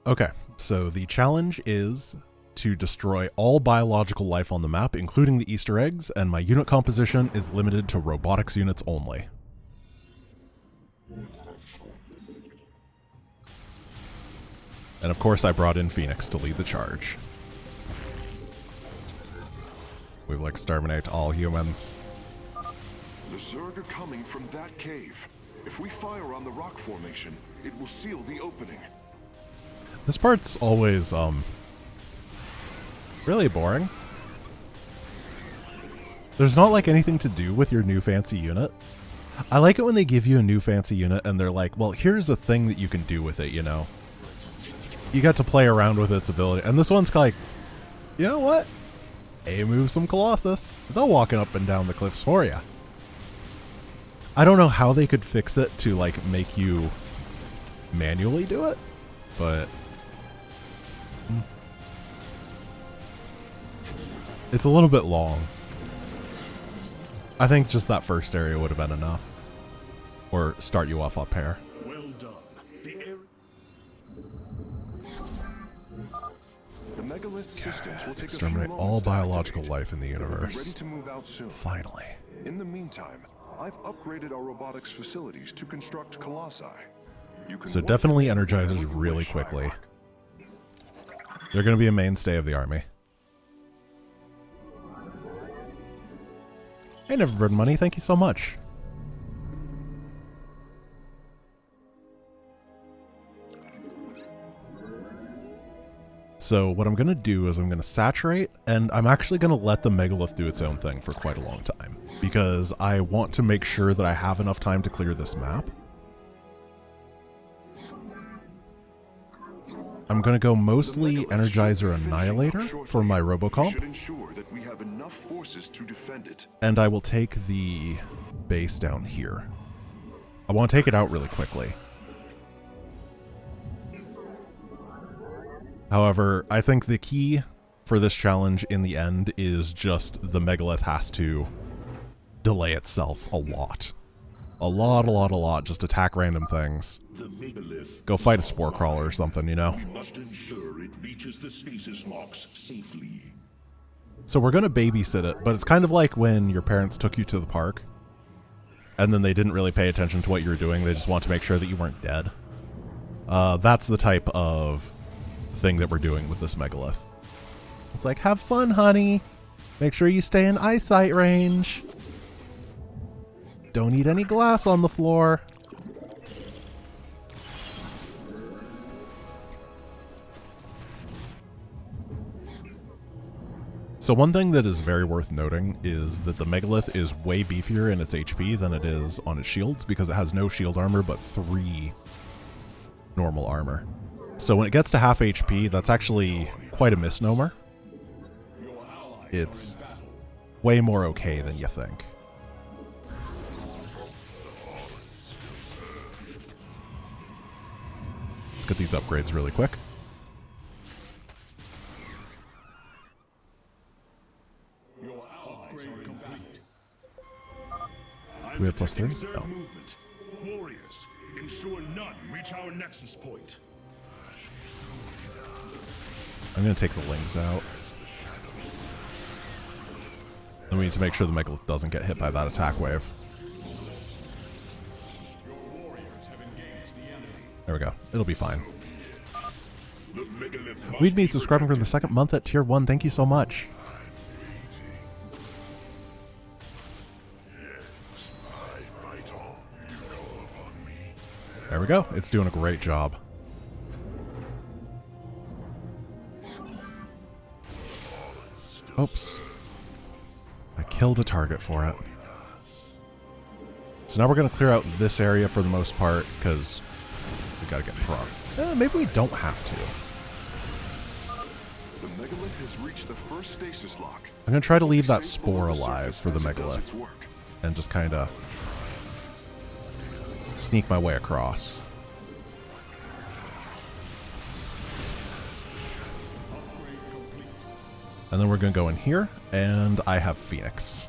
Okay, so the challenge is to destroy all biological life on the map, including the Easter eggs, and my unit composition is limited to robotics units only. And of course I brought in Phoenix to lead the charge. We will exterminate all humans. The Zerg are coming from that cave. If we fire on the rock formation, it will seal the opening. This part's always, really boring. There's not like anything to do with your new fancy unit. I like it when they give you a new fancy unit and they're like, well, here's a thing that you can do with it, you know? You got to play around with its ability. And this one's like, you know what? Move some Colossus. They'll walk up and down the cliffs for you. I don't know how they could fix it to like make you manually do it, but it's a little bit long. I think just that first area would have been enough. Or start you off up here. Well done. The megalith systems will take exterminate all biological life in the universe. Ready to move out soon. Finally. In the meantime, I've upgraded our robotics facilities to construct colossi. So definitely energizers really quickly. They're going to be a mainstay of the army. Hey, Neverbird Money, thank you so much. So what I'm going to do is I'm going to saturate, and I'm actually going to let the megalith do its own thing for quite a long time, because I want to make sure that I have enough time to clear this map. I'm going to go mostly Energizer Annihilator for my Robocomp, and I will take the base down here. I want to take it out really quickly. However, I think the key for this challenge in the end is just the megalith has to delay itself a lot. A lot. Just attack random things. Go fight a spore crawler or something, you know? We must ensure it reaches the stasis locks safely. So we're going to babysit it, but it's kind of like when your parents took you to the park, and then they didn't really pay attention to what you were doing. They just want to make sure that you weren't dead. That's the type of thing that we're doing with this megalith. It's like, have fun, honey. Make sure you stay in eyesight range. Don't eat any glass on the floor. So one thing that is very worth noting is that the megalith is way beefier in its HP than it is on its shields, because it has no shield armor but 3 normal armor. So when it gets to half HP, that's actually quite a misnomer. It's way more okay than you think. Let's get these upgrades really quick. Do we have +3? No. Warriors, ensure none reach our nexus point. I'm going to take the lings out. Then we need to make sure the megalith doesn't get hit by that attack wave. There we go. It'll be fine. We'd be subscribing for the 2nd month at tier 1. Thank you so much. There we go. It's doing a great job. Oops. I killed a target for it. So now we're going to clear out this area for the most part, because we got to get prog. Maybe we don't have to. The megalith has reached the first stasis lock. I'm going to try to leave that spore alive for the megalith and just kind of sneak my way across. And then we're going to go in here, and I have Phoenix.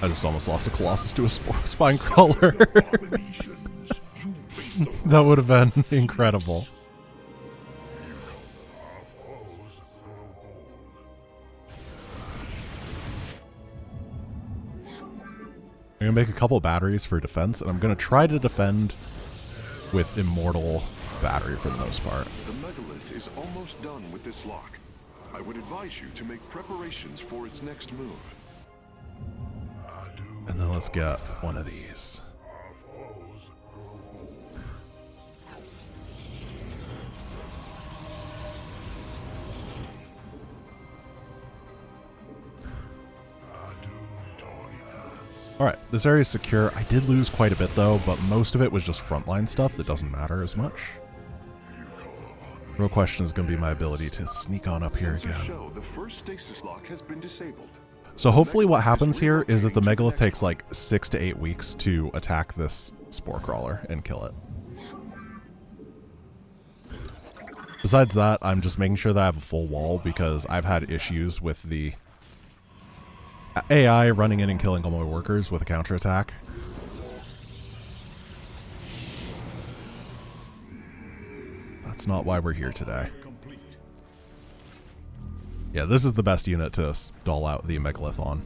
I just almost lost a Colossus to a spine crawler. That would have been incredible. I'm going to make a couple batteries for defense, and I'm going to try to defend with Immortal Battery for the most part. The megalith is almost done with this lock. I would advise you to make preparations for its next move. And then let's get one of these. Alright, this area is secure. I did lose quite a bit though, but most of it was just frontline stuff that doesn't matter as much. Real question is going to be my ability to sneak on up here again. The first stasis lock has been disabled. So hopefully what happens here is that the megalith takes like 6 to 8 weeks to attack this spore crawler and kill it. Besides that, I'm just making sure that I have a full wall because I've had issues with the AI running in and killing all my workers with a counterattack. That's not why we're here today. Yeah, this is the best unit to stall out the megalith on.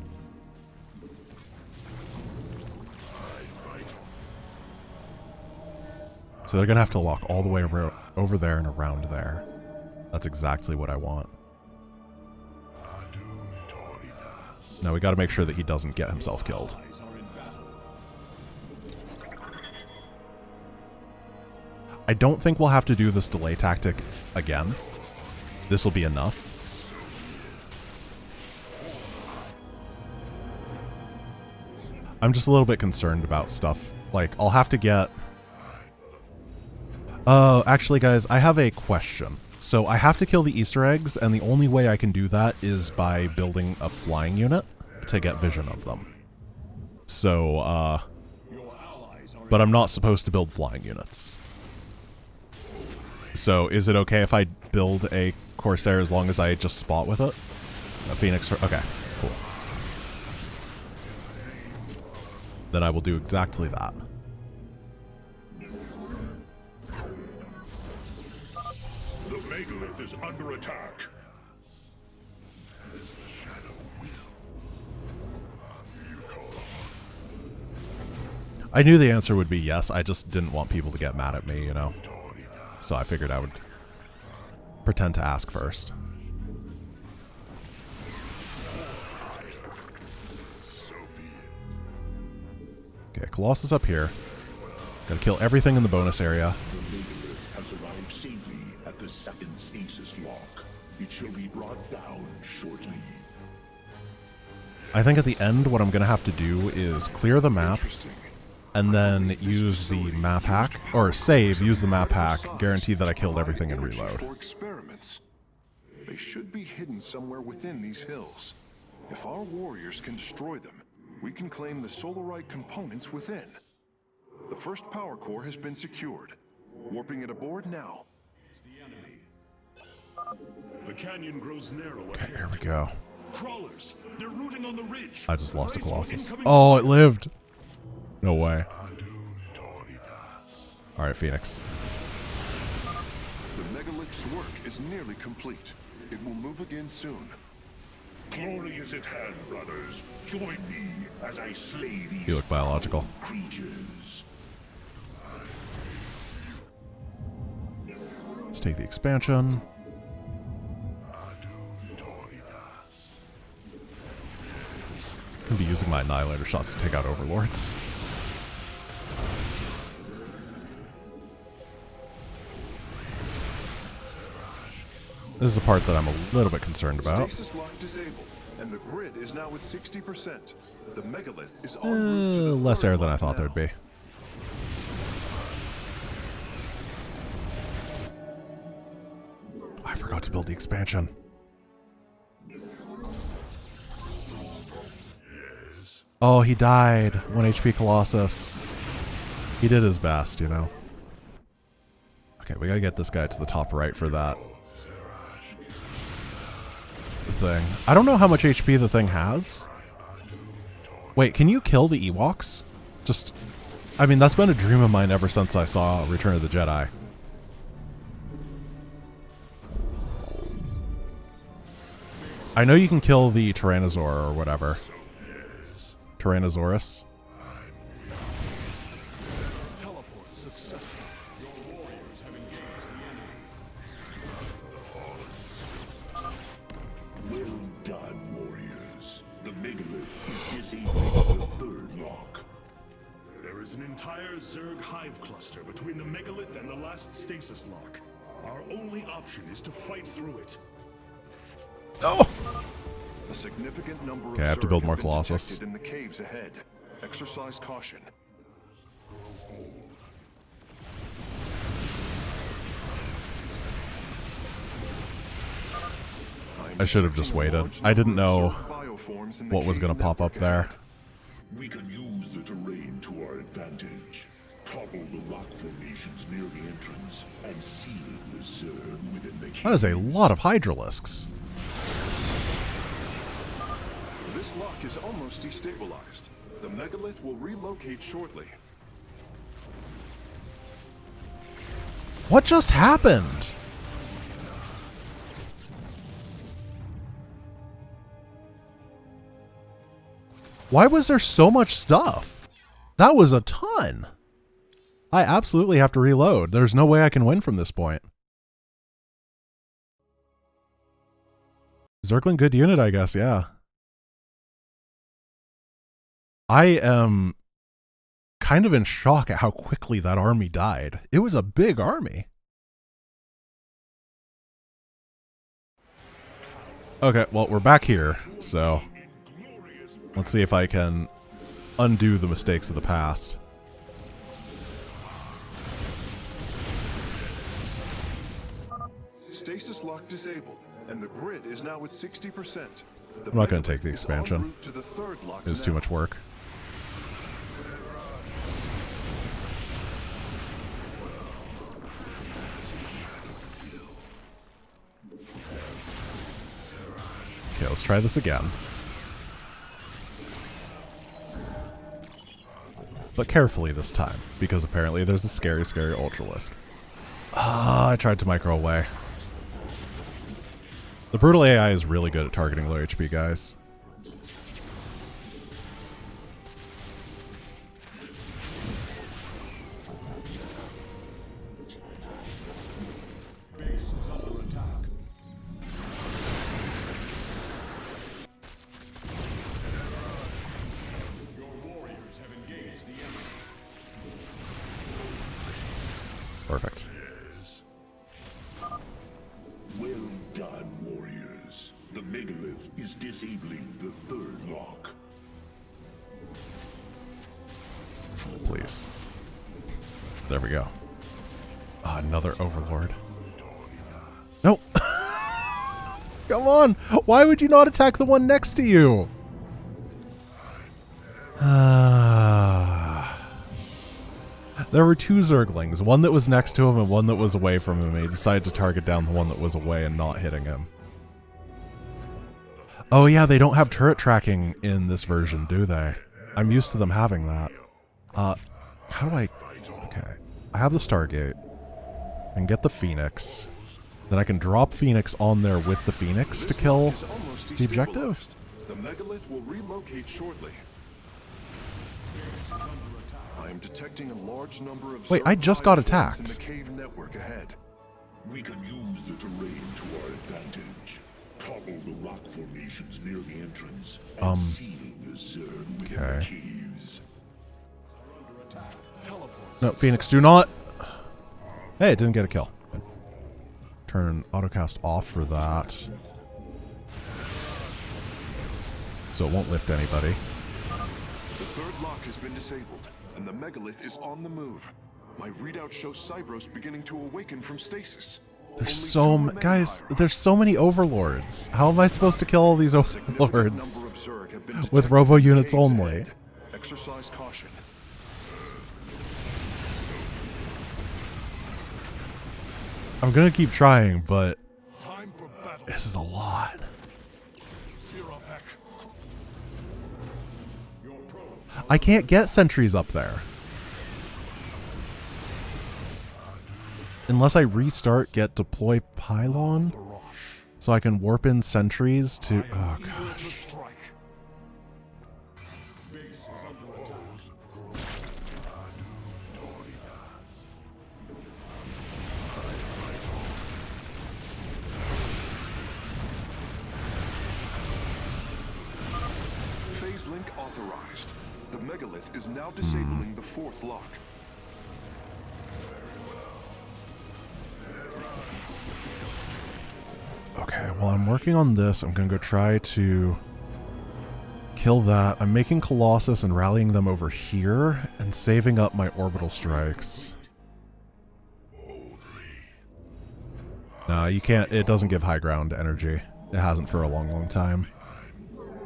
So they're going to have to walk all the way over there and around there. That's exactly what I want. Now we got to make sure that he doesn't get himself killed. I don't think we'll have to do this delay tactic again. This will be enough. I'm just a little bit concerned about stuff. Like, I'll have to get... actually guys, I have a question. So I have to kill the Easter eggs, and the only way I can do that is by building a flying unit to get vision of them. So, but I'm not supposed to build flying units. So is it okay if I build a Corsair as long as I just spot with it? A Phoenix, okay, cool. Then I will do exactly that. The megalith is under attack. I knew the answer would be yes, I just didn't want people to get mad at me, you know? So I figured I would pretend to ask first. Okay, Colossus up here. Gotta kill everything in the bonus area. The megalith has arrived safely at the second stasis lock. It shall be brought down shortly. I think at the end what I'm gonna have to do is clear the map and then use the map hack, or save, use the map hack, guarantee that I killed everything and reload. For experiments. They should be hidden somewhere within these hills. If our warriors can destroy them, we can claim the solarite components within. The first power core has been secured. Warping it aboard now. The canyon grows narrow. Okay, here we go. Crawlers, they're rooting on the ridge. I just lost a Colossus. Oh, it lived! No way. Alright, Phoenix. The megalith's work is nearly complete. It will move again soon. Glory is at hand, brothers. Join me as I slay these You look biological. creatures. Let's take the expansion. I'm gonna be using my Annihilator shots to take out Overlords. This is the part that I'm a little bit concerned about. Stasis lock disabled, and the grid is now at 60%. The megalith is en route to the Less third air than I lock thought now. there'd be. I forgot to build the expansion. Oh, he died. 1 HP Colossus. He did his best, you know. Okay, we gotta get this guy to the top right for that thing. I don't know how much HP the thing has. Wait, can you kill the Ewoks? Just, I mean, that's been a dream of mine ever since I saw Return of the Jedi. I know you can kill the Tyrannosaur or whatever. Tyrannosaurus. Teleport successful. Your warriors have engaged the enemy. Well done, warriors. The megalith is disabling the third lock. There is an entire Zerg hive cluster between the megalith and the last stasis lock. Our only option is to fight through it. Oh! A significant number of Okay, I have to build Zerg more have been Colossus. detected in the caves ahead. Exercise caution. I should have just waited. I didn't know what was going to pop up there. We can use the terrain to our advantage. Topple the rock formations near the entrance and seal the Zerg within the cave. That is a lot of Hydralisks. This lock is almost destabilized. The megalith will relocate shortly. What just happened? Why was there so much stuff? That was a ton. I absolutely have to reload. There's no way I can win from this point. Zergling good unit, I guess, yeah. I am kind of in shock at how quickly that army died. It was a big army. Okay, well, we're back here, so let's see if I can undo the mistakes of the past. Stasis lock disabled, and the grid is now at 60%. I'm not going to take the expansion. It was too much work. Okay, let's try this again. But carefully this time, because apparently there's a scary, scary Ultralisk. Ah, I tried to micro away. The brutal AI is really good at targeting low HP guys. Base is under attack. Your warriors have engaged the enemy. Perfect. Well done, warriors. The megalith is disabling the third lock. Please. There we go. Ah, another Overlord. Nope. Come on. Why would you not attack the one next to you? There were two Zerglings, one that was next to him and one that was away from him. He decided to target down the one that was away and not hitting him. Oh yeah, they don't have turret tracking in this version, do they? I'm used to them having that. How do I... Okay. I have the Stargate. I can get the Phoenix. Then I can drop Phoenix on there with the Phoenix to kill the objective? The megalith will relocate shortly. I am detecting a large number of Wait, I just got attacked. in the cave network ahead. We can use the terrain to our advantage. Topple the rock formations near the entrance and seal the Zerg within the okay. caves. No, Phoenix, do not. Hey, it didn't get a kill. Turn autocast off for that. So it won't lift anybody. The third lock has been disabled, and the megalith is on the move. My readout shows Cybros beginning to awaken from stasis. There's so many guys. There's so many overlords. How am I supposed to kill all these overlords with robo units only? Exercise caution. I'm gonna keep trying, but Time for battle. this is a lot. Your I can't get sentries up there. Unless I restart, get deploy pylon, so I can warp in sentries to... Oh, gosh. Phase link authorized. The megalith is now disabling the fourth lock. Okay, while I'm working on this, I'm going to go try to kill that. I'm making Colossus and rallying them over here and saving up my orbital strikes. No, you can't. It doesn't give high ground energy. It hasn't for a long, long time.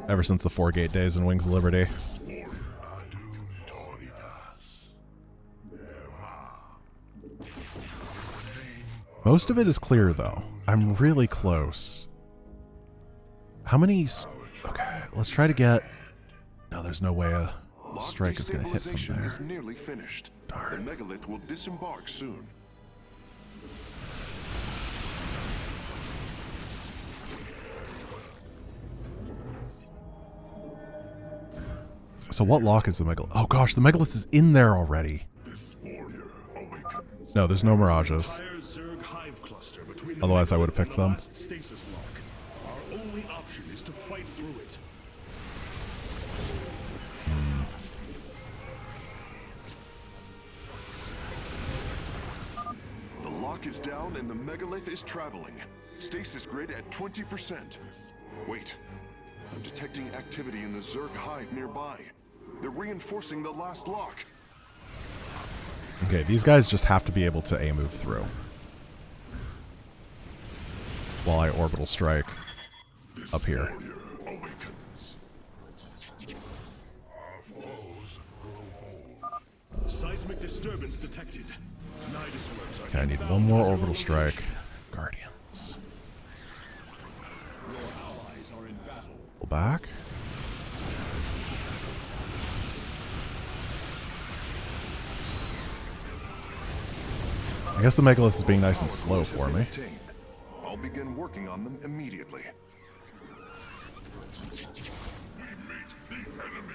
Ever since the 4-gate days in Wings of Liberty. Most of it is clear, though. I'm really close. How many... Okay, let's try to get... No, there's no way a strike is going to hit from there. Is nearly finished. Darn. The megalith will disembark soon. So what lock is the megalith? Oh gosh, the megalith is in there already. No, there's no mirages. Otherwise I would have picked them. Our only option is to fight through it. The lock is down and the megalith is traveling. Stasis grid at 20%. Wait, I'm detecting activity in the Zerg hive nearby. They're reinforcing the last lock. Okay, these guys just have to be able to A-move through. While I orbital strike up here. Seismic disturbance detected. Okay, I need one more orbital strike. Guardians. Pull back. I guess the megalith is being nice and slow for me. I'll begin working on them immediately.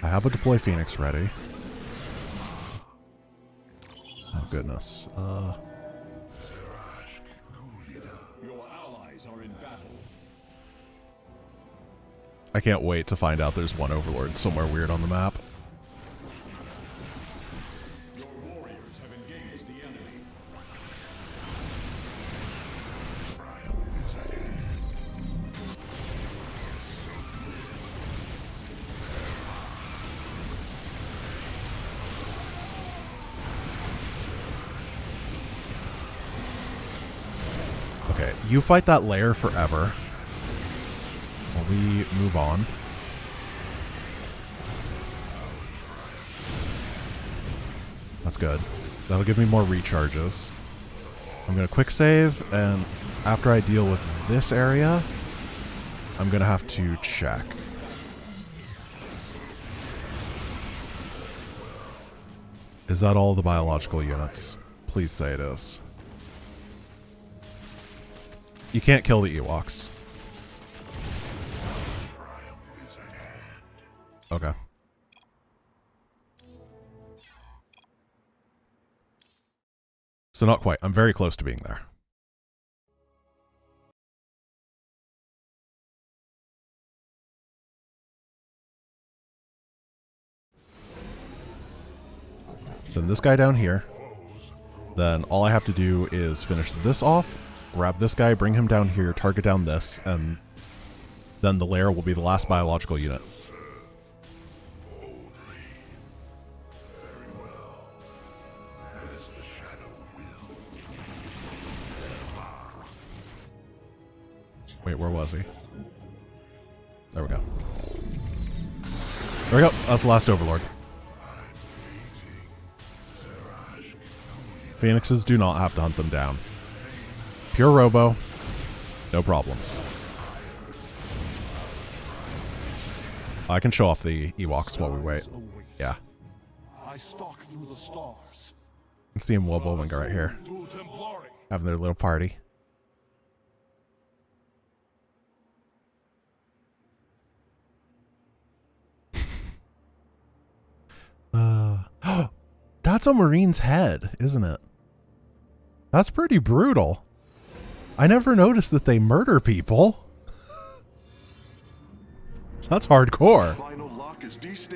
I have a deploy Phoenix ready. Oh goodness. Your allies are in battle. I can't wait to find out there's one Overlord somewhere weird on the map. Your warriors have engaged the enemy. Okay, you fight that layer forever. While we move on. That's good. That'll give me more recharges. I'm going to quick save, and after I deal with this area, I'm going to have to check. Is that all the biological units? Please say it is. You can't kill the Ewoks. Okay. So not quite. I'm very close to being there. Send this guy down here. Then all I have to do is finish this off, grab this guy, bring him down here, target down this, and then the lair will be the last biological unit. Wait, where was he? There we go. There we go. That's the last Overlord. Phoenixes do not have to hunt them down. Pure Robo. No problems. I can show off the Ewoks while we wait. Yeah. I stalk through the stars. You can see him wobbling right here, To Templari. having their little party. That's a Marine's head, isn't it? That's pretty brutal. I never noticed that they murder people. That's hardcore. Final lock is destabilized.